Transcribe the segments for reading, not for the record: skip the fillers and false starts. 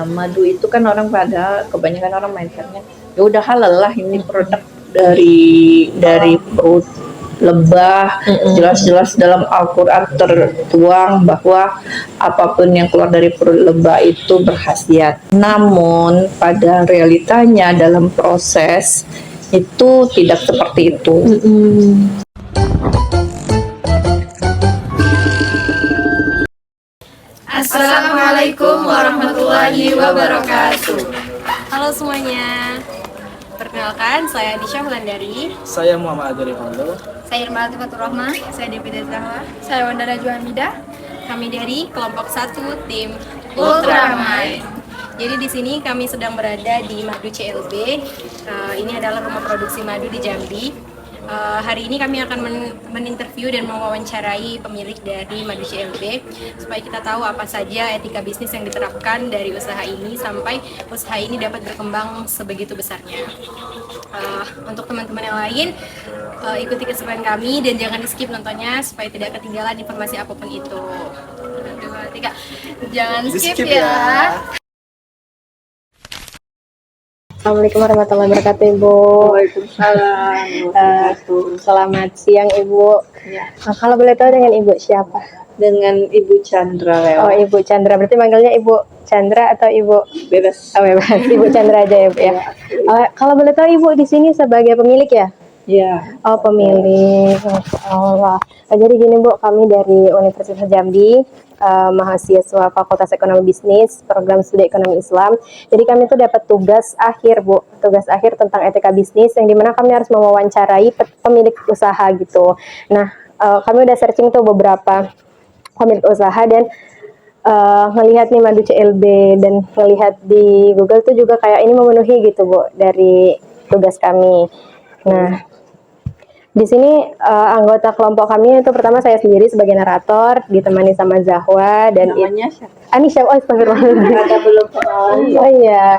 Madu itu kan kebanyakan orang mindsetnya ya udah halal lah, ini produk dari perut lebah. Jelas-jelas dalam Al-Quran tertuang bahwa apapun yang keluar dari perut lebah itu berkhasiat. Namun pada realitanya dalam proses itu tidak seperti itu. Assalamualaikum warahmatullahi wabarakatuh. Halo semuanya, perkenalkan saya Anisha Wulandari. Saya Muhammad Adri Faldo. Saya Irma Atifatur Rahma. Saya Devida Zahra. Saya Wandara Juhamida. Kami dari kelompok 1 tim Ultramind. Jadi di sini kami sedang berada di Madu CLB. Ini adalah rumah produksi madu di Jambi. Hari ini kami akan meninterview dan mewawancarai pemilik dari Madu CLB supaya kita tahu apa saja etika bisnis yang diterapkan dari usaha ini sampai usaha ini dapat berkembang sebegitu besarnya. Untuk teman-teman yang lain, ikuti keseruan kami dan jangan di skip nontonnya supaya tidak ketinggalan informasi apapun itu. 1, 2, 3. Jangan skip ya. Assalamualaikum warahmatullahi wabarakatuh, Ibu. Waalaikumsalam. Selamat siang, Ibu. Ya. Nah, kalau boleh tahu dengan Ibu siapa? Dengan Ibu Chandra Leo. Oh, Ibu Chandra. Berarti manggilnya Ibu Chandra atau Ibu? Bebas. Oh, bebas. Ibu Chandra aja ya, Bu ya. Kalau boleh tahu Ibu di sini sebagai pemilik ya? Ya. Oh, pemilik. Masya Allah. Jadi gini, Bu, kami dari Universitas Jambi, mahasiswa Fakultas Ekonomi Bisnis, program studi Ekonomi Islam. Jadi kami tuh dapat tugas akhir, Bu, tugas akhir tentang etika bisnis yang dimana kami harus mewawancarai pemilik usaha gitu. Nah, kami udah searching tuh beberapa pemilik usaha dan ngelihat nih Madu CLB dan ngelihat di Google tuh juga kayak ini memenuhi gitu, Bu, dari tugas kami. Nah, di sini anggota kelompok kami itu pertama saya sendiri sebagai narator, ditemani sama Zahwa dan Namanya siapa? Anisha. Oh, astagfirullahaladzim. Ada belum kenalan? Oh iya,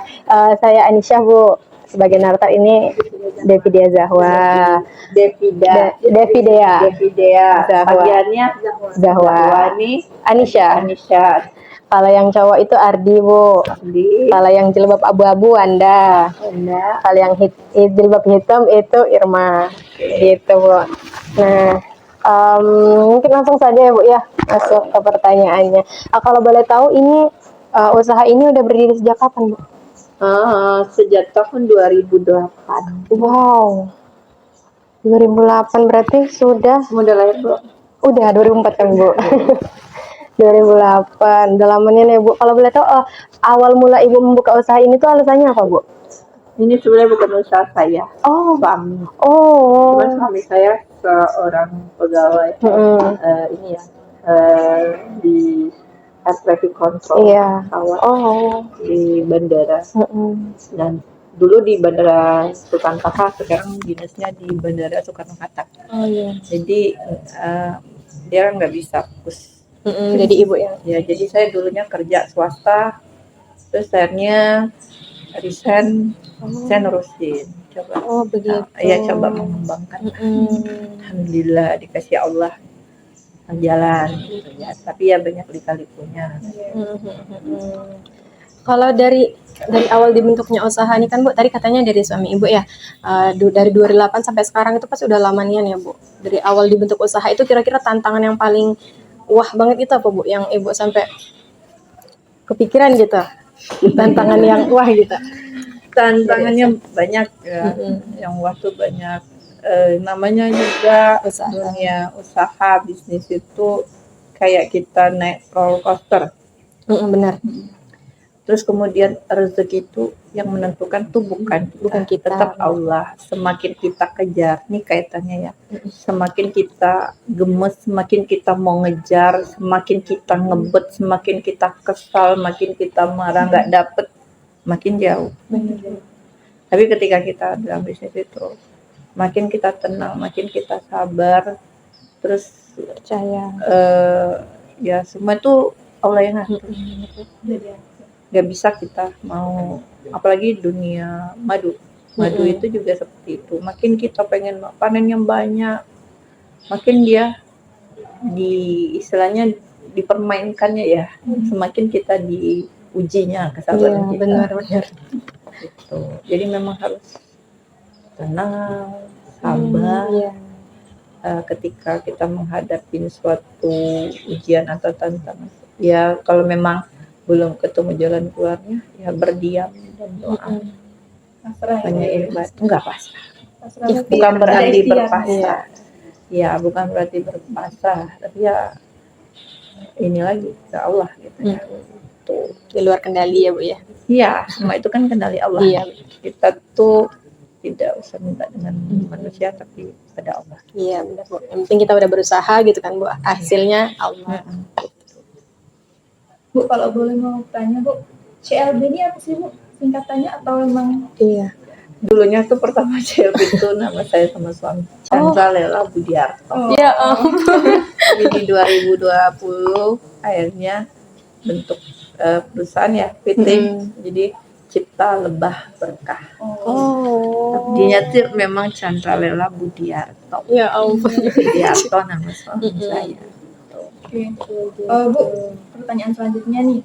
saya Anisha, Bu. Sebagai narator ini Devida Zahwa. Devida. Devidea. Zahwa. Panggilannya Zahwa. Ini Anisha. Anisha. Kalau yang cowok itu Ardi, Bu. Ardi. Kalau yang jilbab abu-abu Wanda. Kalau yang jilbab hitam itu Irma. Gitu, Bu. Nah, mungkin langsung saja ya, Bu ya, masuk ke pertanyaannya. Kalau boleh tahu ini usaha ini udah berdiri sejak kapan, Bu? Sejak tahun 2008. Wow. 2008 berarti sudah lahir, Bu? Udah 2004 kan, Bu. 2008. Udah lamanya nih, Bu. Kalau boleh tahu awal mula Ibu membuka usaha ini tuh alasannya apa, Bu? Ini sebenarnya bukan usaha saya. Oh, Suami. oh. Cuma suami saya seorang pegawai ini ya, di air traffic control pesawat di bandara. Dan dulu di bandara Soekarno-Hatta, sekarang dinasnya di bandara Soekarno-Hatta. Oh iya. Jadi dia nggak bisa fokus. Jadi Ibu ya. Ya, jadi saya dulunya kerja swasta, terus akhirnya resign, saya nerusin. Coba. Oh, begitu. Ya, coba mengembangkan. Alhamdulillah dikasih Allah jalan gitu ya. Tapi ya banyak lika-likunya. Kalau dari awal dibentuknya usaha ini kan, Bu, tadi katanya dari suami Ibu ya, dari 2008 sampai sekarang itu pas udah lamanian ya, Bu. Dari awal dibentuk usaha itu kira-kira tantangan yang paling wah banget itu apa, Bu? Yang Ibu sampai kepikiran gitu, tantangan yang wah gitu. Tantangannya banyak ya, yang waktu banyak. Namanya juga dunia usaha bisnis itu kayak kita naik roller coaster. Benar. Terus kemudian rezeki itu yang menentukan tuh bukan kita, tetap Allah. Semakin kita kejar, nih kaitannya ya. Semakin kita gemes, semakin kita mau ngejar, semakin kita ngebet, semakin kita kesal, makin kita marah nggak dapet, makin jauh. Tapi ketika kita dalam bisnis itu, makin kita tenang, makin kita sabar, terus percaya. Ya semua itu Allah yang ngatur. Gak bisa kita mau, apalagi dunia madu itu juga seperti itu. Makin kita pengen panen yang banyak, makin dia istilahnya dipermainkannya ya. Semakin kita ujinya Iya, kesabaran kita. benar-benar. Gitu. Jadi memang harus tenang, sabar. Iya. Ketika kita menghadapi suatu ujian atau tantangan. Ya kalau memang belum ketemu jalan keluarnya, ya berdiam dan doa. Pasrah Hanya ya. ibadah. Enggak pasrah. Pasrah Bukan berarti ada berarti ikhtiar. berpasrah. Ya, bukan berarti berpasrah, tapi ya ini lagi ke Allah gitu ya. Tuh. Di luar kendali ya Bu ya. Iya, semua itu kan kendali Allah. Iya. Kita tuh tidak usah minta dengan manusia, tapi pada Allah. Iya benar Bu. Yang penting kita udah berusaha gitu kan Bu. Hasilnya Allah. Bu, kalau boleh mau tanya Bu, CLB ini apa sih Bu? Singkatannya atau memang Iya. Dulunya tuh pertama CLB itu nama saya sama suami Chandra Lela Budiarto. Ya Tapi di 2020 akhirnya bentuk perusahaan ya PT. Jadi Cipta Lebah Berkah. Oh. Dia tuh memang Chandra Lela Budiarto. Ya ampun. Budiarto nama suami saya. Oke. Bu, pertanyaan selanjutnya nih.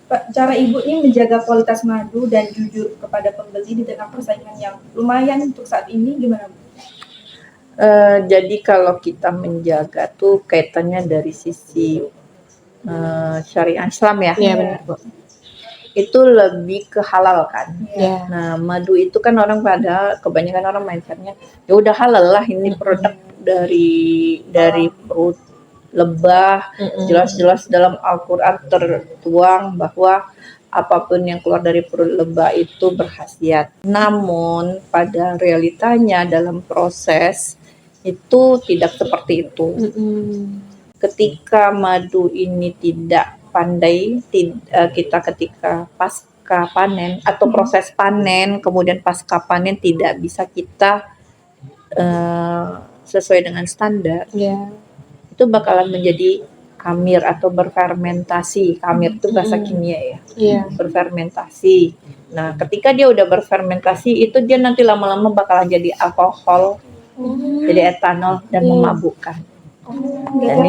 Cara Ibu ini menjaga kualitas madu dan jujur kepada pembeli di tengah persaingan yang lumayan untuk saat ini gimana Bu? Jadi kalau kita menjaga tuh kaitannya dari sisi syariah Islam ya. Iya benar Bu. Itu lebih ke halal kan. Iya. Nah, madu itu kan orang pada kebanyakan orang mindsetnya ya udah halal lah ini produk dari perut lebah. Jelas-jelas dalam Al-Qur'an tertuang bahwa apapun yang keluar dari perut lebah itu berkhasiat. Namun pada realitanya dalam proses itu tidak seperti itu. Ketika madu ini tidak pandai, kita ketika pasca panen atau proses panen kemudian pasca panen tidak bisa kita sesuai dengan standar, Iya. itu bakalan menjadi kamir atau berfermentasi. Kamir itu bahasa kimia ya. Iya. Berfermentasi. Nah, ketika dia udah berfermentasi itu dia nanti lama-lama bakalan jadi alkohol, jadi etanol dan memabukkan. Dan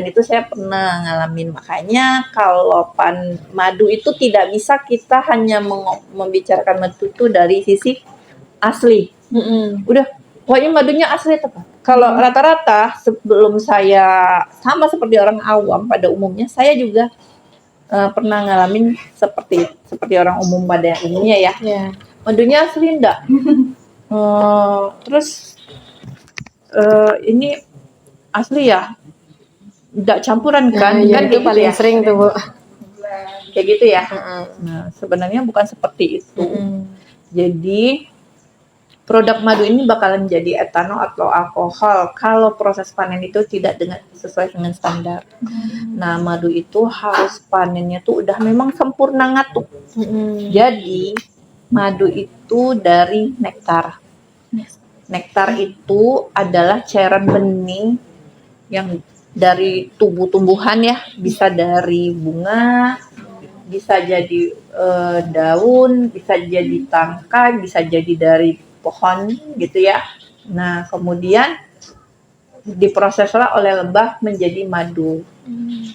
itu saya pernah ngalamin. Makanya kalau madu itu tidak bisa kita hanya membicarakan madu itu dari sisi asli. Udah, pokoknya madunya asli tepat. Kalau rata-rata sebelum saya sama seperti orang awam pada umumnya, saya juga pernah ngalamin seperti orang umum pada umumnya ya. Iya. Madunya asli enggak? Terus ini asli ya, enggak campuran kan? Iya, Kan itu kayak paling gitu ya. sering tuh Bu. Kayak gitu ya. Nah, sebenarnya bukan seperti itu. Jadi produk madu ini bakalan jadi etanol atau alkohol kalau proses panen itu tidak sesuai dengan standar. Nah, madu itu harus panennya tuh udah memang sempurna ngatup. Jadi madu itu dari nektar. Nektar itu adalah cairan bening yang dari tumbuhan ya, bisa dari bunga, bisa jadi daun, bisa jadi tangkai, bisa jadi dari pohon gitu ya. Nah, kemudian diproseslah oleh lebah menjadi madu.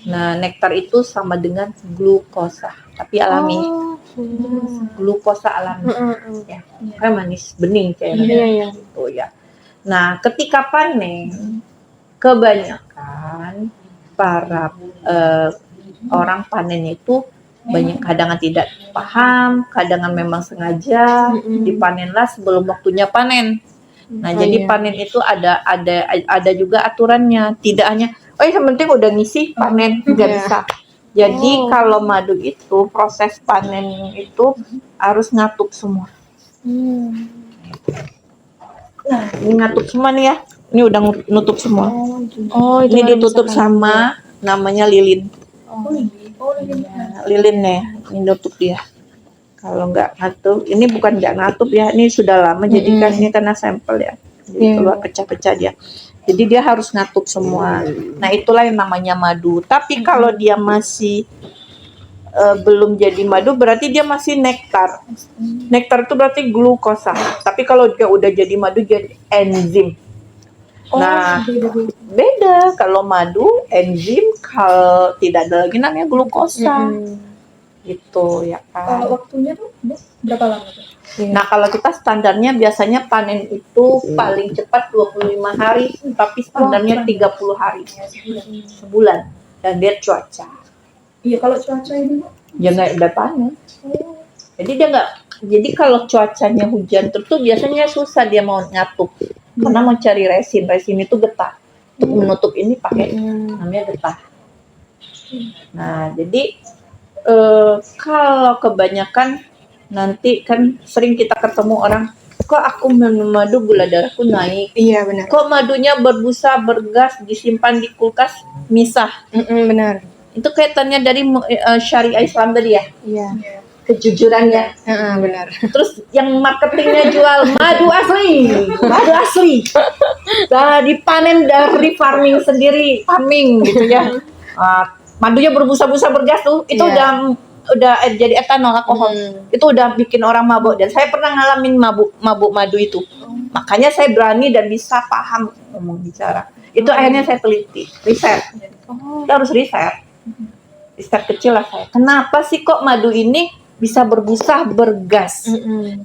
Nah, nektar itu sama dengan glukosa, tapi alami. Glukosa alami. Ya, kan manis bening cairannya. Gitu ya. Nah, ketika panen, kebanyakan para orang panen itu banyak kadang tidak paham, kadang memang sengaja dipanenlah sebelum waktunya panen. Nah, jadi panen itu ada juga aturannya, tidak hanya yang penting udah ngisi panen, nggak bisa. Jadi kalau madu itu proses panen itu harus ngatup semua. Nah, ini ngatup semua nih ya. Ini udah nutup semua. Ini ditutup sama namanya lilin. Lilin ya, ini nutup dia. Kalau nggak ngatup, ini bukan nggak ngatup ya, ini sudah lama. Jadi kan ini karena sampel ya, jadi keluar pecah-pecah dia. Jadi dia harus ngatup semua. Nah, itulah yang namanya madu. Tapi kalau dia masih belum jadi madu, berarti dia masih nektar. Nektar itu berarti glukosa. Tapi kalau dia udah jadi madu, jadi enzim. Nah, beda. Kalau madu, enzim, kalau tidak ada lagi namanya glukosa gitu ya kan. Kalau waktunya tuh Bu, berapa lama tuh? Nah, kalau kita standarnya biasanya panen itu paling cepat 25 hari, tapi standarnya 30 hari. Sebulan. Dan dia cuaca. Iya, kalau cuaca ini Bu. Ya nggak udah panen. Jadi dia nggak. Jadi kalau cuacanya hujan terus tuh biasanya susah dia mau nyatu. Karena mau cari resin. Resin itu getah. Untuk menutup ini pakai namanya getah. Nah, jadi kalau kebanyakan nanti kan sering kita ketemu orang, kok aku minum madu gula darahku naik. Iya benar. Kok madunya berbusa, bergas, disimpan di kulkas misah. Benar. Itu kaitannya dari syariah Islam tadi ya, Iya. kejujurannya. Benar. Terus yang marketingnya jual madu asli. Nah, dipanen dari farming sendiri, gitu ya. Madunya berbusa-busa bergas tuh, itu udah jadi etanol alkohol. Itu udah bikin orang mabuk dan saya pernah ngalamin mabuk madu itu. Makanya saya berani dan bisa paham ngomong bicara. Itu akhirnya saya teliti, riset. Kita harus riset. Riset kecil lah saya. Kenapa sih kok madu ini bisa berbusa bergas?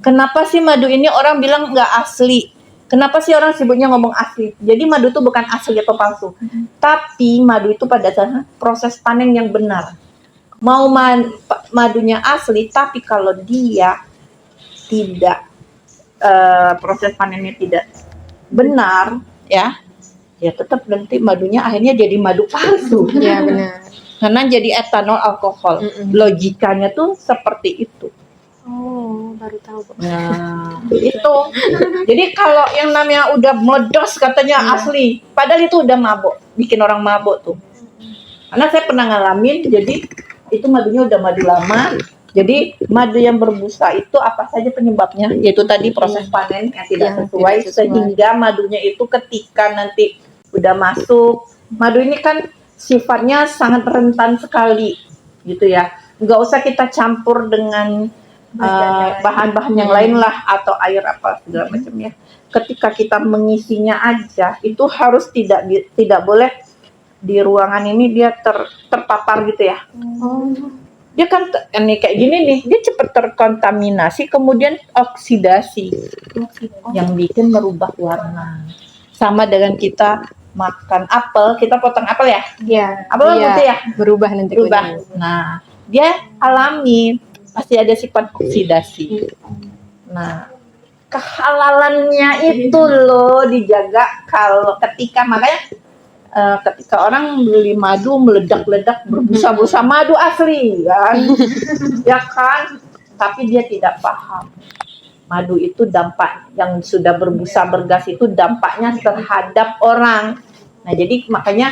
Kenapa sih madu ini orang bilang nggak asli? Kenapa sih orang sibuknya ngomong asli? Jadi madu itu bukan asli atau palsu. Tapi madu itu pada dasarnya proses panen yang benar. Mau madunya asli, tapi kalau dia tidak proses panennya tidak benar, ya tetap nanti madunya akhirnya jadi madu palsu. Iya benar. Karena jadi etanol alkohol. Logikanya tuh seperti itu. Oh, baru tahu. Nah, itu. Jadi kalau yang namanya udah meledos katanya asli, padahal itu udah mabuk, bikin orang mabuk tuh. Karena saya pernah ngalamin, jadi itu madunya udah madu lama. Jadi madu yang berbusa itu apa saja penyebabnya? Yaitu tadi proses panen yang tidak sesuai, sehingga madunya itu ketika nanti udah masuk, madu ini kan sifatnya sangat rentan sekali, gitu ya. Nggak usah kita campur dengan bahan-bahan yang lain lah atau air apa segala macam ya. Ketika kita mengisinya aja itu harus tidak boleh di ruangan ini dia terpapar gitu ya. Dia kan ini kayak gini nih, dia cepat terkontaminasi kemudian oksidasi yang bikin merubah warna. Sama dengan kita makan apel, kita potong apel ya. Iya. Apel putih ya, Berubah nanti. berubah. Nah, dia alami pasti ada sifat oksidasi. Nah, kehalalannya itu loh dijaga kalau makanya ketika orang beli madu meledak-ledak berbusa-busa madu asli kan, ya kan? Tapi dia tidak paham madu itu dampak yang sudah berbusa bergas itu dampaknya terhadap orang. Nah jadi makanya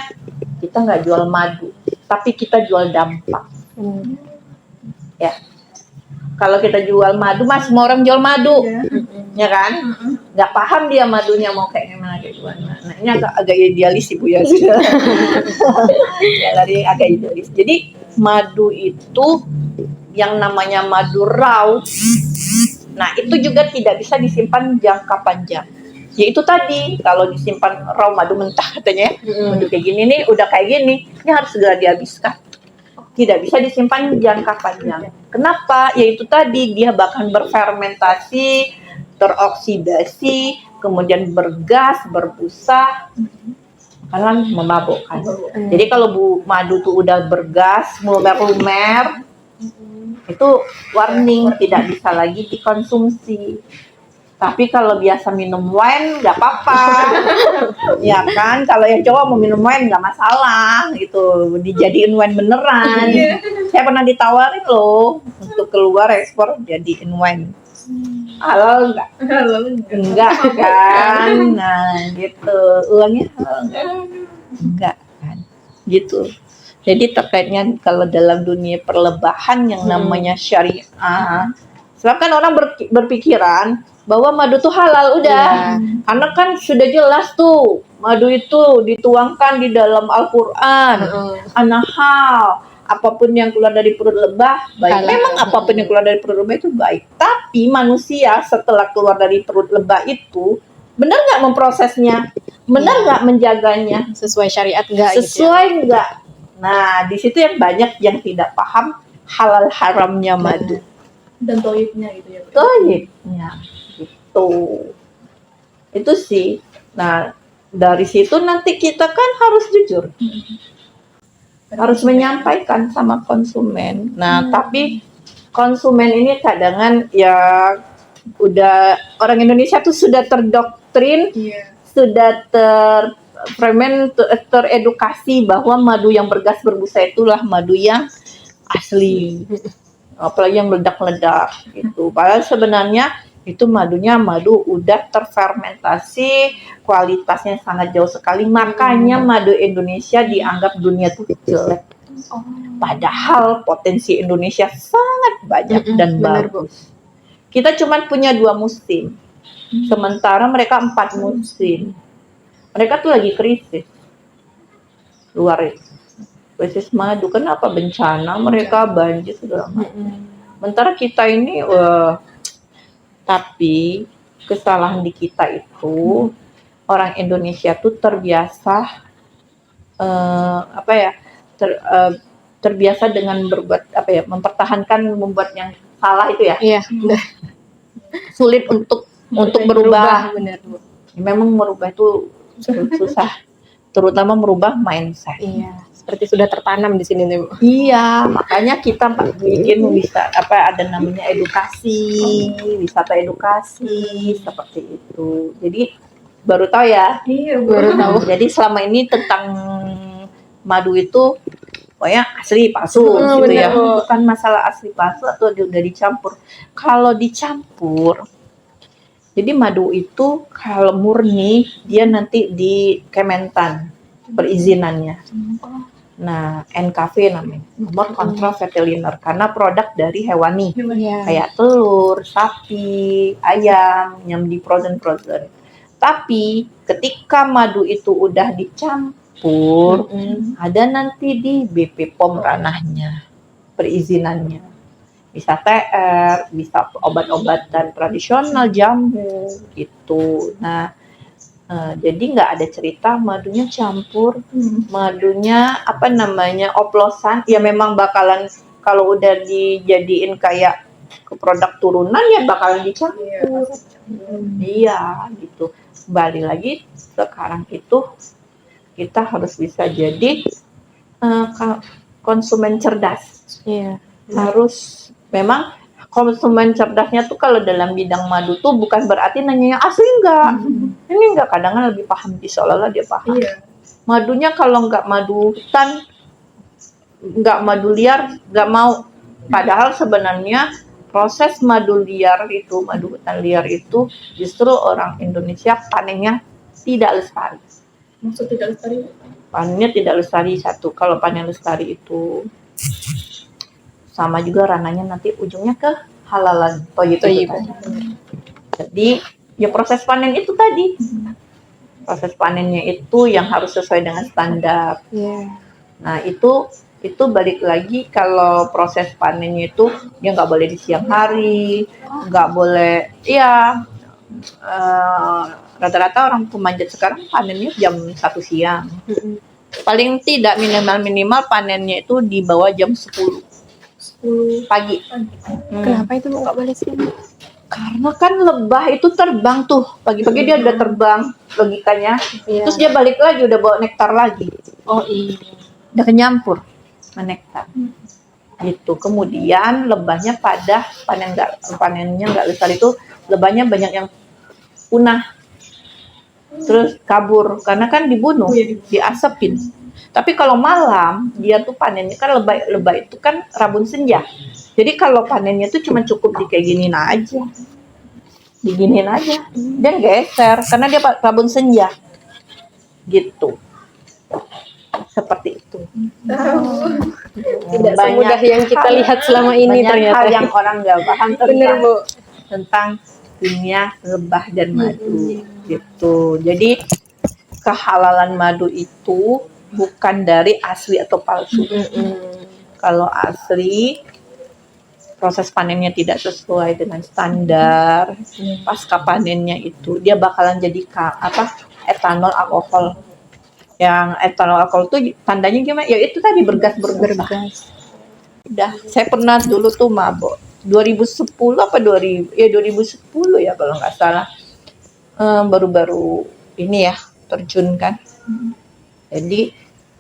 kita nggak jual madu, tapi kita jual dampak. Ya. Kalau kita jual madu, mas semua orang jual madu, ya kan? Nggak paham dia madunya mau kayak gimana. Nah ini agak idealis ibu ya sudah. Ya dari agak idealis. Jadi madu itu yang namanya madu raw. Nah itu juga tidak bisa disimpan jangka panjang. Ya itu tadi kalau disimpan raw madu mentah katanya, madu kayak gini nih, udah kayak gini, ini harus segera dihabiskan. Tidak bisa disimpan jangka panjang. Kenapa? Yaitu tadi dia bahkan berfermentasi, teroksidasi, kemudian bergas, berbusa, kan memabukkan. Jadi kalau madu tuh udah bergas, lumer-lumer, itu warning tidak bisa lagi dikonsumsi. Tapi kalau biasa minum wine nggak apa-apa, ya kan? Kalau yang cowok mau minum wine nggak masalah, gitu. Dijadiin wine beneran. Saya pernah ditawarin loh untuk keluar ekspor jadiin wine. Halal nggak? Enggak kan? Nah, gitu. Uangnya halal enggak kan? Gitu. Jadi terkaitnya kalau dalam dunia perlebahan yang namanya syariah, sebab kan orang berpikiran bahwa madu itu halal udah, karena kan sudah jelas tuh madu itu dituangkan di dalam Al-Quran, anahal, apapun yang keluar dari perut lebah baik. Memang apapun yang keluar dari perut lebah itu baik, tapi manusia setelah keluar dari perut lebah itu benar nggak memprosesnya, benar nggak menjaganya, Sesuai syariat enggak? sesuai nggak? Nah, di situ yang banyak yang tidak paham halal haramnya madu. Dan toyibnya gitu ya, Bu. Toyibnya gitu. Itu sih. Nah, dari situ nanti kita kan harus jujur, harus menyampaikan sama konsumen. Nah, tapi konsumen ini kadangan ya udah orang Indonesia tuh sudah terdoktrin, Iya. sudah teredukasi bahwa madu yang bergas berbusa itulah madu yang asli, apalagi yang meledak-ledak gitu. Padahal sebenarnya itu madunya madu udah terfermentasi, kualitasnya sangat jauh sekali. Makanya madu Indonesia dianggap dunia tuh jelek. Padahal potensi Indonesia sangat banyak dan benar, Bu. bagus. Kita cuma punya 2 musim, sementara mereka 4 musim. Mereka tuh lagi krisis, luar itu. Krisis madu, kenapa bencana? Mereka banjir segala macam. Sementara kita ini, tapi kesalahan di kita itu orang Indonesia tuh terbiasa, terbiasa dengan berbuat mempertahankan membuat yang salah itu ya. Iya, Sulit untuk berubah. benar, Bu. Memang merubah itu susah, terutama merubah mindset. Iya, seperti sudah tertanam di sini nih, Bu. Iya, makanya kita bikin ada namanya edukasi, wisata edukasi seperti itu. Jadi baru tahu ya. Iya, Bu. Baru tahu. Jadi selama ini tentang madu itu pokoknya asli palsu gitu bener, ya. Bu. Bukan masalah asli palsu atau udah dicampur. Kalau dicampur, jadi madu itu kalau murni dia nanti di Kementan perizinannya. Nah, NKV namanya, nomor kontrol veteriner, karena produk dari hewani Iya. kayak telur, sapi, ayam yang di frozen. Tapi ketika madu itu udah dicampur, ada nanti di BP POM ranahnya, perizinannya. Bisa TR, bisa obat-obatan tradisional, jamu, gitu. Nah, jadi nggak ada cerita madunya campur, madunya oplosan. Ya memang bakalan kalau udah dijadiin kayak ke produk turunan ya bakalan dicampur. Iya, gitu. Balik lagi sekarang itu kita harus bisa jadi konsumen cerdas. Iya. Harus memang konsumen cerdasnya tuh kalau dalam bidang madu tuh bukan berarti nanya yang asli enggak. Ini enggak, kadang-kadang lebih paham seolah-olah dia paham. Iya. Madunya kalau enggak madu hutan, enggak madu liar, enggak mau. Padahal sebenarnya proses madu hutan liar itu justru orang Indonesia panennya tidak lestari. Maksud tidak lestari? Panennya tidak lestari satu. Kalau panen lestari itu sama juga rananya nanti ujungnya ke halalan toyib. Jadi ya proses panen itu tadi. Proses panennya itu yang harus sesuai dengan standar. Iya. Nah, itu balik lagi kalau proses panennya itu dia nggak boleh di siang hari, nggak boleh, rata-rata orang pemanjat sekarang panennya jam 1 siang. Paling tidak minimal panennya itu di bawah jam 10 pagi. Kenapa itu nggak boleh sih? Karena kan lebah itu terbang tuh, pagi-pagi dia udah terbang logikanya, Iya. terus dia balik lagi udah bawa nektar lagi. Oh iya. Udah kenyampur menektar gitu. Kemudian lebahnya pada panennya nggak lestari itu lebahnya banyak yang punah terus kabur karena kan dibunuh, diasapin. Tapi kalau malam dia tuh panennya kan lebah itu kan rabun senja, jadi kalau panennya tuh cuma cukup diginiin aja dan geser karena dia rabun senja gitu. Seperti itu. Tidak semudah yang kita lihat selama ini banyak ternyata. hal yang orang nggak paham Bener, Bu. tentang dunia lebah dan madu gitu. Jadi kehalalan madu itu bukan dari asli atau palsu. Kalau asli proses panennya tidak sesuai dengan standar, pasca panennya itu dia bakalan jadi etanol alkohol Yang etanol alkohol tuh tandanya gimana? Ya itu tadi bergas. Udah, saya pernah dulu tuh mabok 2010 apa 2010 ya kalau nggak salah. Baru-baru ini ya terjun kan. Jadi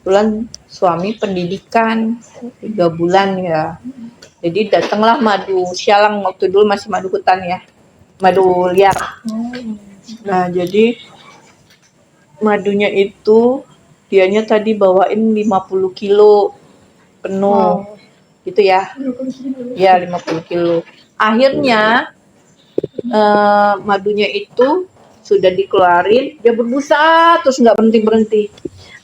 bulan suami pendidikan 3 bulan ya. Jadi datanglah madu sialang, waktu dulu masih madu hutan ya, madu liar. Nah jadi madunya itu dianya tadi bawain 50 kilo penuh gitu ya. Ya 50 kilo. Akhirnya madunya itu sudah dikeluarin, dia berbusa terus nggak berhenti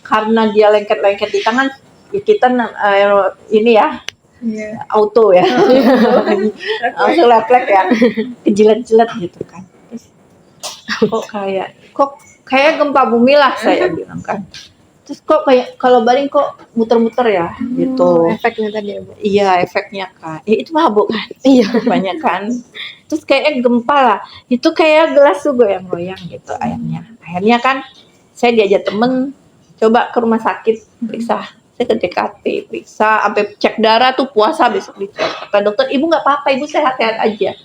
karena dia lengket di tangan. Ya kita ini ya auto ya, auto leplek ya, kejilat-jilat gitu kan. Terus, kok kayak gempa bumi lah saya bilang kan. Terus kok kayak kalau baring kok muter-muter ya gitu. Efeknya tadi ya Bu. Iya efeknya kan. Itu mabuk kan. Iya. Banyak kan. Terus kayak gempa lah. Itu kayak gelas tuh goyang-goyang gitu airnya. Akhirnya kan saya diajak temen coba ke rumah sakit periksa. Saya ke DKP periksa sampai cek darah tuh puasa besok dicek. Kata dokter, ibu nggak apa-apa, ibu sehat-sehat aja.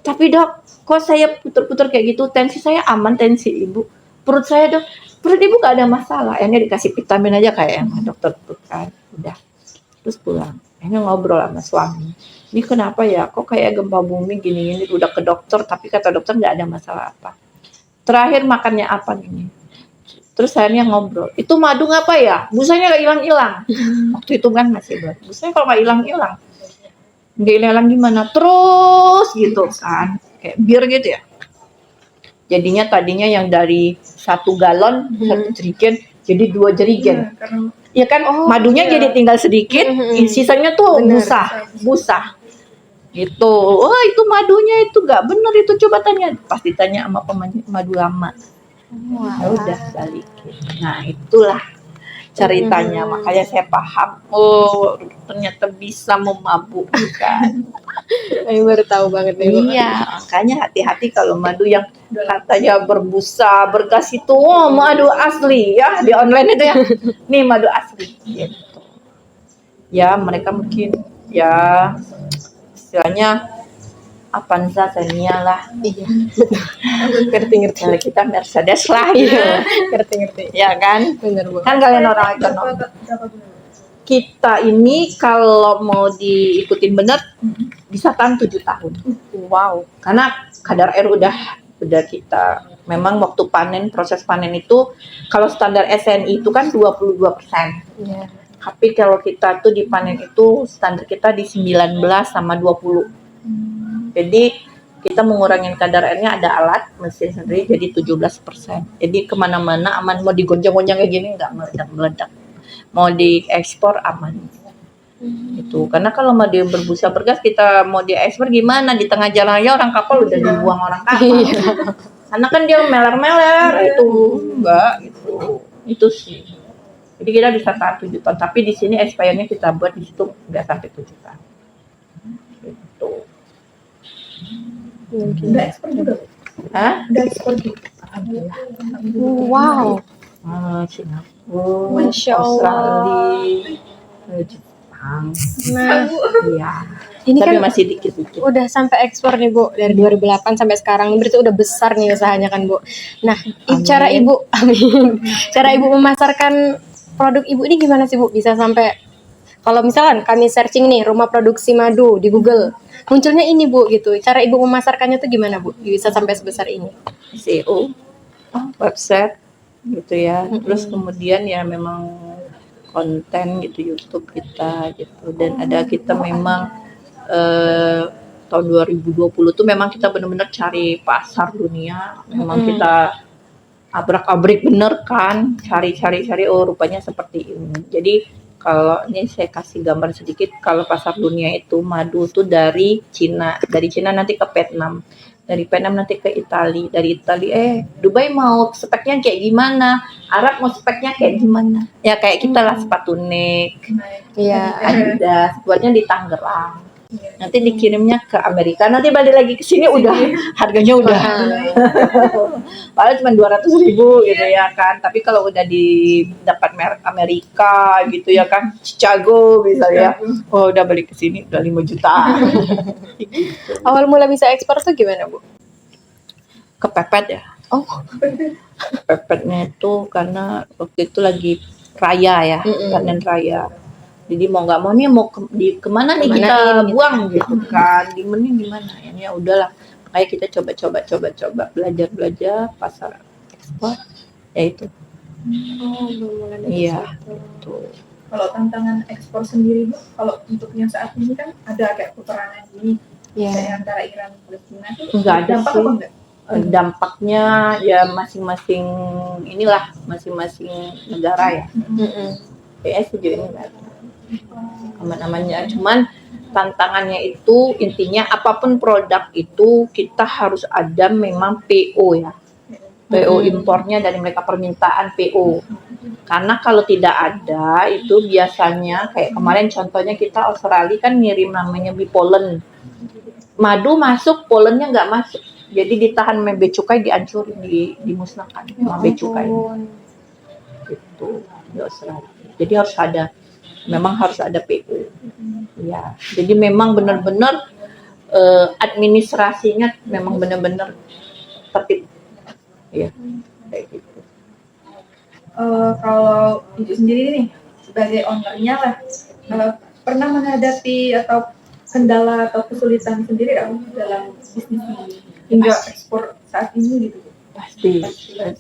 Tapi dok, kok saya puter-puter kayak gitu? Tensi saya aman, tensi ibu. Perut saya dok, perut ibu nggak ada masalah. Akhirnya dikasih vitamin aja kayak yang dokter tuh kan. Udah, terus pulang. Akhirnya ngobrol sama suami. Ini kenapa ya? Kok kayak gempa bumi gini-gini? Udah ke dokter, tapi kata dokter nggak ada masalah apa. Terakhir makannya apa nih? Terus akhirnya ngobrol. Itu madu ngapa ya? Busanya nggak hilang-hilang. Waktu itu kan masih belum. Busanya kalau nggak hilang-hilang. Nggak hilang gimana? Terus gitu kan. Kayak bir gitu ya. Jadinya tadinya yang dari 1 galon, 1 jerigen, jadi 2 jerigen. Ya kan, madunya jadi tinggal sedikit, sisanya tuh busa. Gitu. Oh itu madunya itu nggak bener itu, coba tanya. Pasti tanya sama madu lama. Ya udah balikin. Nah itulah ceritanya, makanya saya paham. Oh ternyata bisa memabukkan. Saya baru tahu banget nih Bu. Iya, makanya hati-hati kalau madu yang katanya berbusa, bergas itu. Oh madu asli ya, di online itu ya. Nih madu asli. Gitu. Ya mereka mungkin ya istilahnya Avanza, Xenia lah. Iya. Ngerti. Kalau kita Mercedes lah. Iya. Ngerti. Ya kan? Bener Bu. Kan kalian orang ekonomi. Kita ini kalau mau diikutin bener bisa tahan 7 tahun. Wow. Karena kadar air udah kita memang waktu panen, proses panen itu kalau standar SNI itu kan 22%. Iya. Tapi kalau kita tuh di panen itu standar kita di 19 sama 20. Jadi kita mengurangin kadar airnya, ada alat mesin sendiri jadi 17%. Jadi kemana-mana aman, mau digonjang-gonjang kayak gini nggak meledak-meledak. Mau diekspor aman. Itu karena kalau mau dia berbusa bergas, kita mau diekspor gimana, di tengah jalan aja orang kapal udah dibuang orang kapal. Karena kan dia meler-meler itu enggak gitu. Itu sih. Jadi kita bisa tahan 7 tahun, tapi di sini expirednya kita buat di situ nggak sampai 7 tahun. Gitu. Udah ekspor juga. Hah? Udah ekspor juga. Wow. Singapura, Masya Allah. Australia, Jepang. Nah, Iya. ini Tapi kan masih dikit-dikit. udah sampai ekspor nih Bu, dari 2008 sampai sekarang, berarti udah besar nih usahanya kan Bu. Nah, Amin. cara Ibu memasarkan produk Ibu ini gimana sih Bu? Bisa sampai, kalau misalkan kami searching nih rumah produksi madu di Google, munculnya ini Bu gitu. Cara Ibu memasarkannya tuh gimana Bu? Bisa sampai sebesar ini? SEO, website gitu ya. Terus kemudian ya memang konten gitu YouTube kita gitu, dan ada kita memang tahun 2020 tuh memang kita benar-benar cari pasar dunia. Memang kita abrak-abrik bener kan, cari oh rupanya seperti ini. Jadi kalau ini saya kasih gambar sedikit, kalau pasar dunia itu madu tuh dari Cina nanti ke Vietnam, dari Vietnam nanti ke Italia, dari Italia Dubai mau speknya kayak gimana, Arab mau speknya kayak gimana, ya kayak kita lah sepatu Nike, Iya. Adidas buatnya di Tangerang Nanti dikirimnya ke Amerika, nanti balik lagi ke sini udah harganya udah padahal cuma 200.000 gitu ya kan. Tapi kalau udah dapat merek Amerika gitu ya kan, Chicago misalnya, oh udah balik ke sini udah 5 juta. Awal mula bisa ekspor tuh gimana, Bu? Kepepet ya. Oh, Kepepetnya itu karena waktu itu lagi raya ya, panen raya. Jadi mau nggak mau nih mau kemana nih kita Kemanain gitu. buang gitu kan, gimana ya udahlah, kayak kita coba belajar pasar ekspor ya itu. oh belum mulai dari Iya. situ. Tuh. Kalau tantangan ekspor sendiri Bu, kalau untuk yang saat ini kan ada kayak peperangan gini Iya. kayak antara Iran dan Palestina itu Enggak ada dampak sih. apa enggak? Dampaknya ya masing-masing inilah, masing-masing negara ya. Kayaknya sejauh ini nggak ada. Aman-amannya, cuman tantangannya itu intinya apapun produk itu kita harus ada memang PO ya. PO impornya dari mereka, permintaan PO. Karena kalau tidak ada itu biasanya kayak kemarin contohnya kita Australia kan ngirim namanya bipolen. Madu masuk, polennya nggak masuk. Jadi ditahan sama bea cukai, dihancurin, dimusnahkan sama bea cukai. Gitu di Australia. Jadi memang harus ada PO. Ya, jadi memang benar-benar administrasinya memang benar-benar tertib. Ya, kayak gitu. Kalau Ibu sendiri nih sebagai ownernya lah, pernah menghadapi atau kendala atau kesulitan sendiri nggak dalam bisnis ini hingga ekspor saat ini gitu? Pasti.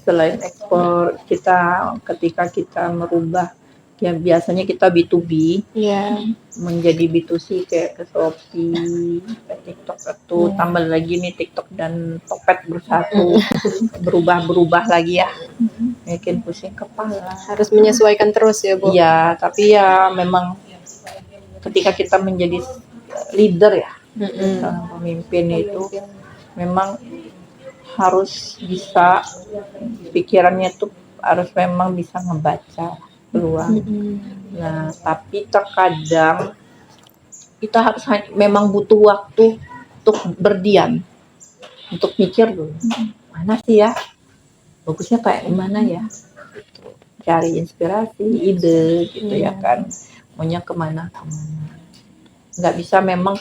Selain ekspor, ketika kita merubah, ya biasanya kita B2B Iya. menjadi B2C kayak ke Shopee, ke TikTok itu tambah lagi nih TikTok dan Tokped bersatu, berubah lagi ya, bikin pusing kepala. Harus menyesuaikan terus ya, Bu. Iya, tapi ya memang ketika kita menjadi leader ya, seorang pemimpin itu memang harus bisa, pikirannya tuh harus memang bisa ngebaca peluang. Nah, tapi terkadang kita harus memang butuh waktu untuk berdiam, untuk mikir dulu, mana sih ya, bagusnya kayak gimana ya, cari inspirasi, ide gitu ya kan, maunya kemana, nggak bisa memang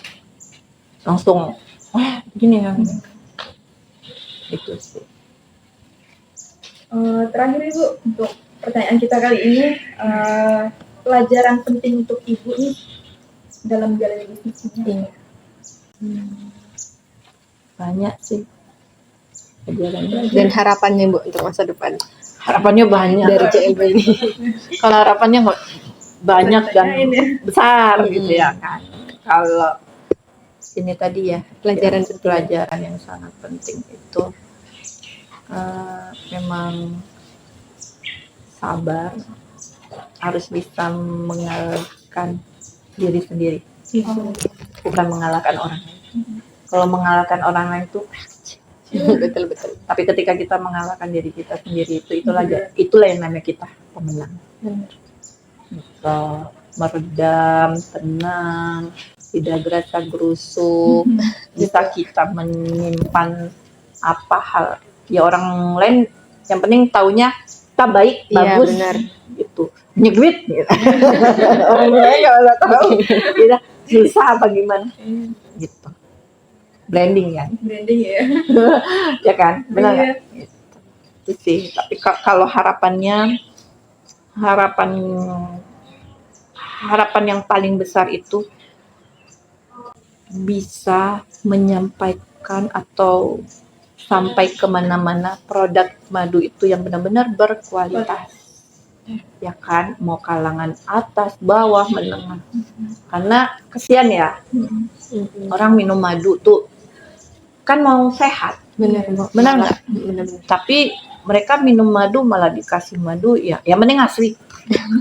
langsung wah gini kan, itu sih. Terakhir Ibu, untuk pertanyaan kita kali ini, pelajaran penting untuk Ibu nih dalam menjalani bisnisnya. Banyak sih pelajarannya. Dan harapannya, Bu, untuk masa depan Harapannya banyak dari CLB ini. kalau harapannya nggak banyak dan besar gitu ya kan. Kalau ini tadi ya pelajaran yang sangat penting itu memang sabar, harus bisa mengalahkan diri sendiri, bukan mengalahkan orang lain. Kalau mengalahkan orang lain itu betul. tapi ketika kita mengalahkan diri kita sendiri itulah yang namanya kita pemenang. Bisa meredam, tenang, tidak gerasa gerusuk, bisa kita menyimpan apa hal ya orang lain, yang penting taunya kita baik, bagus, benar. gitu, punya duit gitu. Orang lain nggak tahu kita susah apa gimana gitu, branding ya ya kan, benar nggak? Gitu. Itu sih. Tapi kalau harapan yang paling besar itu bisa menyampaikan atau sampai kemana-mana produk madu itu yang benar-benar berkualitas, ya kan, mau kalangan atas, bawah, menengah. Karena kesian ya, orang minum madu tuh kan mau sehat, benar nggak? Tapi mereka minum madu malah dikasih madu ya mending asli,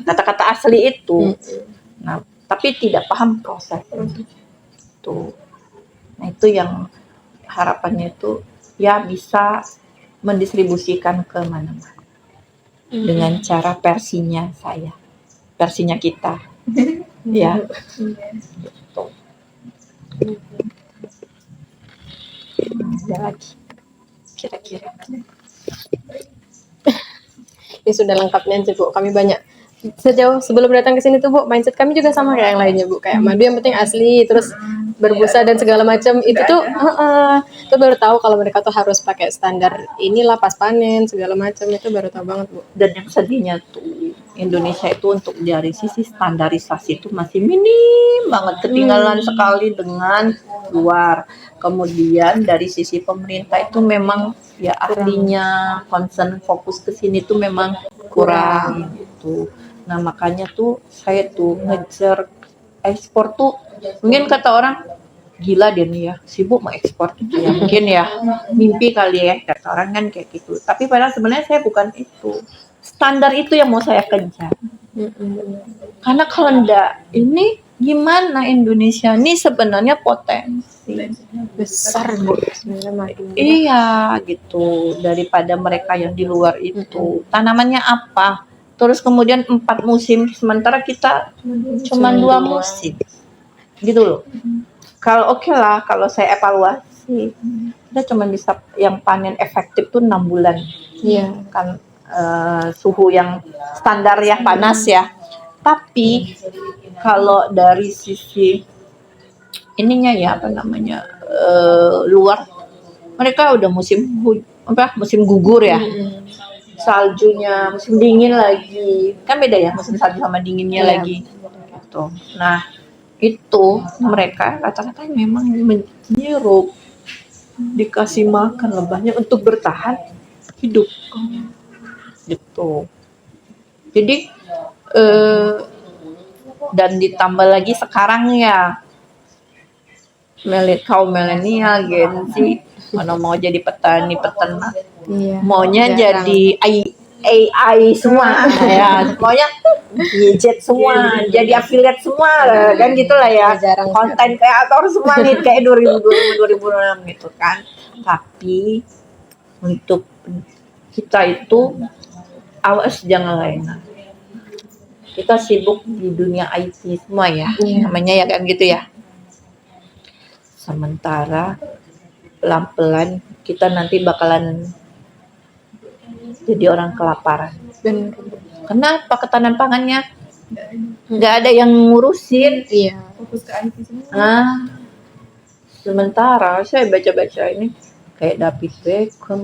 kata-kata asli itu. Nah, tapi tidak paham proses tuh. Nah, itu yang harapannya itu ya bisa mendistribusikan ke mana-mana dengan cara versinya kita ya. Gitu. Ada lagi kira-kira. Ini sudah lengkapnya sih Bu. Kami banyak sejauh sebelum datang ke sini tuh Bu, mindset kami juga sama kayak yang lainnya Bu. Kayak madu yang penting asli, terus berbusa dan segala macam. Itu tuh itu baru tahu kalau mereka tuh harus pakai standar inilah pas panen segala macam, itu baru tahu banget Bu. Dan yang sedihnya tuh Indonesia itu untuk dari sisi standarisasi itu masih minim banget, ketinggalan sekali dengan luar. Kemudian dari sisi pemerintah itu memang ya ahlinya concern fokus ke sini tuh memang kurang gitu. Nah makanya tuh saya tuh ngejar ekspor tuh, mungkin kata orang gila dia nih ya, sibuk mau ekspor gitu ya, mungkin ya mimpi kali ya kata orang kan kayak gitu. Tapi padahal sebenarnya saya bukan itu, standar itu yang mau saya kejar. Karena kalau enggak ini gimana, Indonesia ini sebenarnya potensi Besar Bu sebenarnya madu. iya gitu, daripada mereka yang di luar itu tanamannya apa, terus kemudian 4 musim sementara kita cuma 2 musim gitu loh. Kalau oke lah kalau saya evaluasi kita cuma bisa yang panen efektif tuh 6 bulan Iya. kan, suhu yang standar ya panas ya. Tapi kalau dari sisi ininya ya apa namanya, luar mereka udah musim gugur ya, saljunya musim dingin lagi kan beda ya musim salju sama dinginnya Iya. lagi gitu. Nah itu mereka rata-rata memang menyirup, dikasih makan lebahnya untuk bertahan hidup gitu. Jadi dan ditambah lagi sekarang ya kaum milenial Gen Z mana mau jadi petani peternak, Iya. maunya Jarang. jadi AI semua ya, maunya gadget semua, jadi affiliate semua kan gitulah ya, Jarang konten kreator semua nih kayak 2006 gitu kan. Tapi untuk kita itu awas jangan lena, kita sibuk di dunia IT semua ya, namanya ya kan gitu ya. Sementara pelan-pelan kita nanti bakalan jadi orang kelaparan. Benar. Kenapa? Ketahanan pangannya nggak ada yang ngurusin. Iya. Fokus ke IT semua. Sementara saya baca-baca ini kayak David Beckham,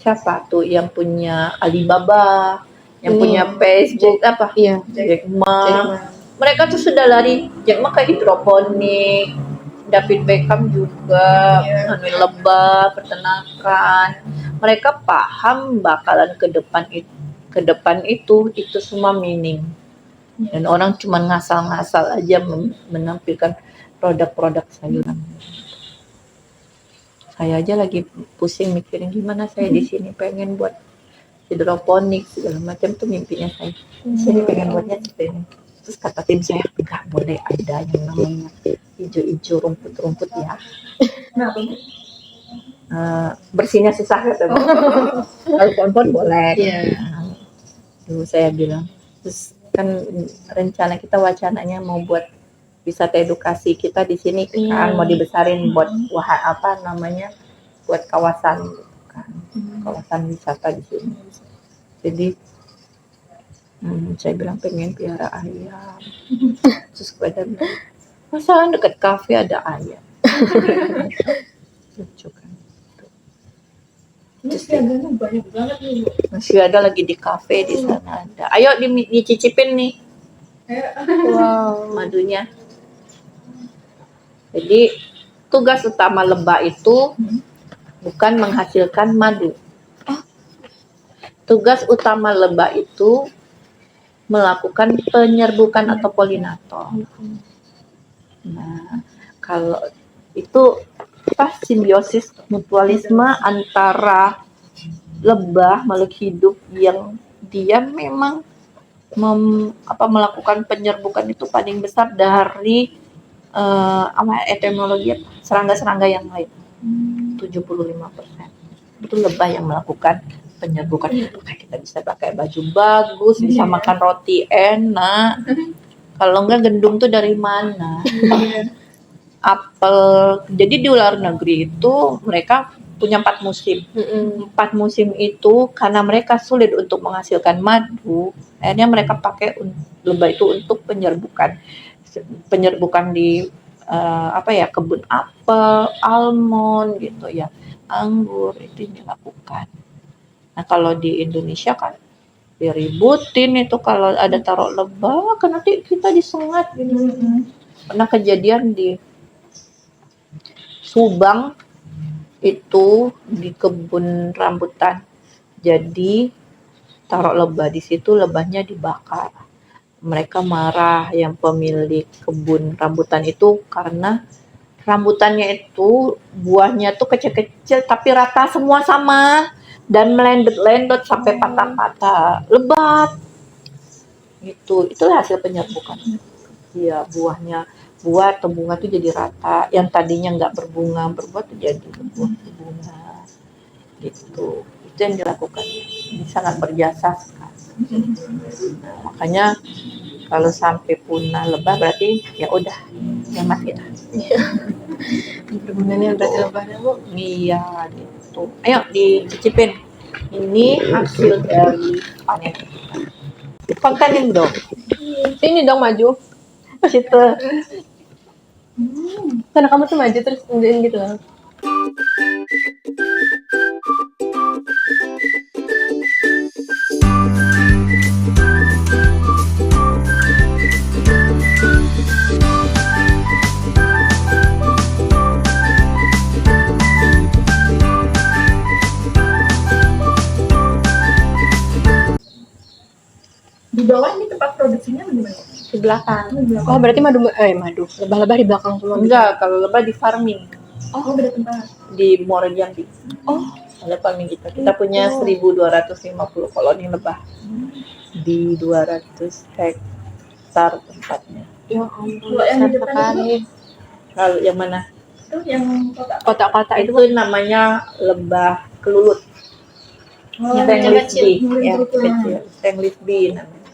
siapa tuh yang punya Alibaba, yang punya Facebook apa? Iya. Jack Ma. Mereka tuh sudah lari Jack Ma ke hidroponik. David Beckham juga hamil lebah, peternakan. Mereka paham bakalan ke depan itu semua minim. Dan orang cuma ngasal-ngasal aja menampilkan produk-produk sayuran. Saya aja lagi pusing mikirin gimana saya di sini pengen buat hidroponik segala macam tuh mimpinya saya. Saya pengen buatnya seperti ini. Terus kata tim saya nggak boleh ada yang namanya hijau-hijau rumput-rumput ya. Kenapa? Bersihnya susah kata Bu. Kalau pohon-pohon boleh. Iya. Dulu saya bilang. Terus kan rencana kita wacananya mau buat wisata edukasi kita di sini kan, mau dibesarin buat buat kawasan kan, kawasan wisata di sini. Jadi saya bilang pengen piara ayam. Terus pada bilang, masa dekat kafe ada ayam? Lucu kan. Ini siaganya banyak banget nih Bu. Masih ada lagi di kafe di sana ada. Ayo dicicipin nih Wow. madunya. Jadi tugas utama lebah itu bukan menghasilkan madu. Tugas utama lebah itu melakukan penyerbukan atau polinator. Nah, kalau itu simbiosis mutualisme antara lebah makhluk hidup yang dia memang melakukan penyerbukan itu paling besar dari etimologi serangga-serangga yang lain. 75%. Itu lebah yang melakukan penyerbukan. Makanya kita bisa pakai baju bagus, bisa makan roti enak. Kalau enggak gendum tuh dari mana? apel. Jadi di luar negeri itu mereka punya 4 musim. 4 musim itu karena mereka sulit untuk menghasilkan madu, akhirnya mereka pakai lebah itu untuk penyerbukan di kebun apel, almond gitu ya, anggur itu yang dilakukan. Nah kalau di Indonesia kan diributin itu kalau ada taruh lebah, kan nanti kita disengat gitu. Pernah kejadian di Subang itu di kebun rambutan. Jadi taruh lebah di situ, lebahnya dibakar. Mereka marah yang pemilik kebun rambutan itu karena rambutannya itu buahnya tuh kecil-kecil tapi rata semua sama dan melendot-lendot sampai patah-patah, lebat. Gitu. Itulah hasil penyerbukan. Iya, buah atau bunga tuh jadi rata, yang tadinya nggak berbunga berbuah tuh jadi berbunga gitu. Itu yang dilakukan, ini sangat berjasa sekali. Nah, makanya kalau sampai punah lebah berarti ya udah yang mati lah. Pergunanya berarti lebahnya Bu. Iya gitu. Ayo dicicipin, ini hasil dari panen kita. Kontenin dong Sini dong maju. situ. Karena kamu tuh maju terus tunjukin gitu loh. Di bawah ini tempat produksinya bagaimana? Di belakang. Oh berarti madu lebah-lebah di belakang semua. Enggak, kalau lebah di farming Oh, beda tempat. di Muara Jambi. Oh. Ada farming kita punya 1.250 koloni lebah di 200 hektar tempatnya. Ya ampun. Kalau yang di depan sekali. Kalau yang mana? Itu yang kotak. Kotak-kotak itu Itu namanya lebah kelulut. Oh, Stainless kecil. bee, ya, kecil. Stainless bee namanya.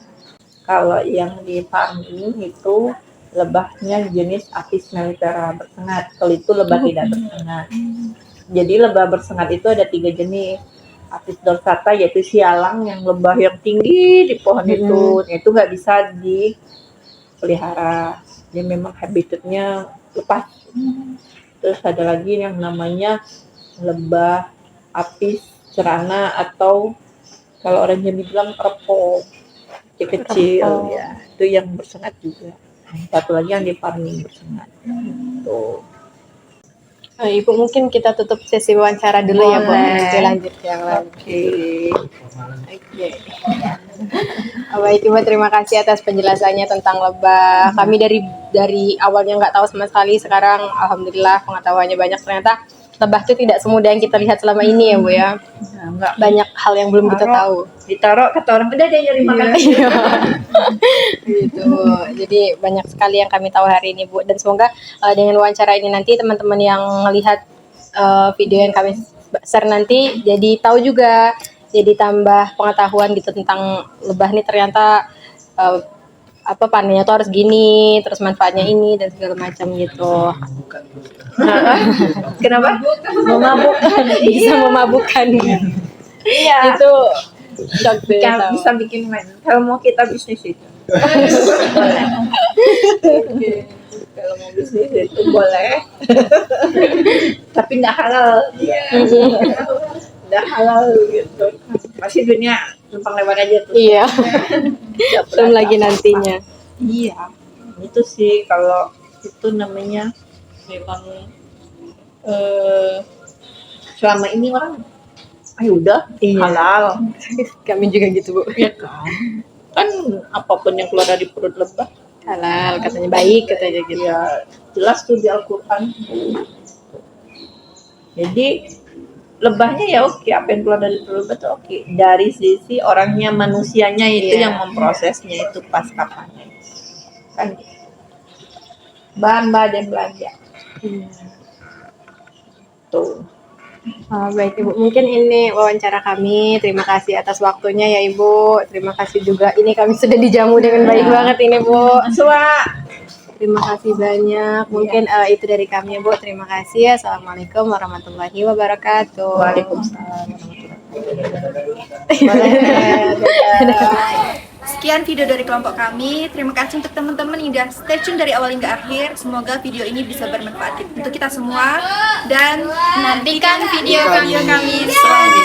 Kalau yang di farming itu lebahnya jenis Apis mellifera bersengat. Kalau itu lebah tidak bersengat. Jadi lebah bersengat itu ada 3 jenis. Apis dorsata yaitu sialang yang lebah yang tinggi di pohon itu nggak bisa dipelihara. Dia memang habitatnya lepas. Terus ada lagi yang namanya lebah Apis cerana atau kalau orang Jambi bilang repo. Kecil ya, itu yang bersengat juga. Satu lagi yang di farming bersengat. Tuh. Ibu mungkin kita tutup sesi wawancara dulu ya Bu. Boleh. Nanti lanjut yang lain. Oke. Baik Ibu, terima kasih atas penjelasannya tentang lebah. Kami dari awalnya nggak tahu sama sekali, sekarang alhamdulillah pengetahuannya banyak. Ternyata lebah itu tidak semudah yang kita lihat selama ini ya Bu ya. Nah, enggak Banyak hal yang belum kita tahu. ditaruh kata orang udah dia nyari makan. Iya. Gitu. Jadi banyak sekali yang kami tahu hari ini Bu, dan semoga dengan wawancara ini nanti teman-teman yang melihat video yang kami share nanti jadi tahu juga, jadi tambah pengetahuan gitu tentang lebah nih, ternyata panennya tuh harus gini, terus manfaatnya ini dan segala macam gitu. Kenapa? Memabukkan, bisa memabukkan. Iya. Itu shock deh. Kan bisa bikin main. Kalau mau kita bisnis itu. Kalau mau bisnis itu boleh. Tapi enggak halal. Enggak halal gitu. Masih dunia numpang lewat aja tuh. Iya. Belum lagi nantinya. Iya. Itu sih kalau itu namanya memang selama ini orang udah halal. Kami juga gitu Bu. Ya kan apapun yang keluar dari perut lebah Halal katanya, baik katanya gitu. ya jelas tuh di Al-Quran. Jadi lebahnya ya oke, apa yang keluar dari perut lebah tuh oke. Dari sisi orangnya, manusianya itu yang memprosesnya itu pas kapannya kan bahan dan belanja tuh. Baik Ibu, mungkin ini wawancara kami. Terima kasih atas waktunya ya Ibu. Terima kasih juga, ini kami sudah dijamu dengan baik banget ini Bu. Suara Terima kasih banyak. Mungkin itu dari kami, Bu. Terima kasih. Assalamualaikum warahmatullahi wabarakatuh. Waalaikumsalam. Sekian video dari kelompok kami. Terima kasih untuk teman-teman yang udah stay tune dari awal hingga akhir. Semoga video ini bisa bermanfaat untuk kita semua dan Nantikan video-video kami selanjutnya.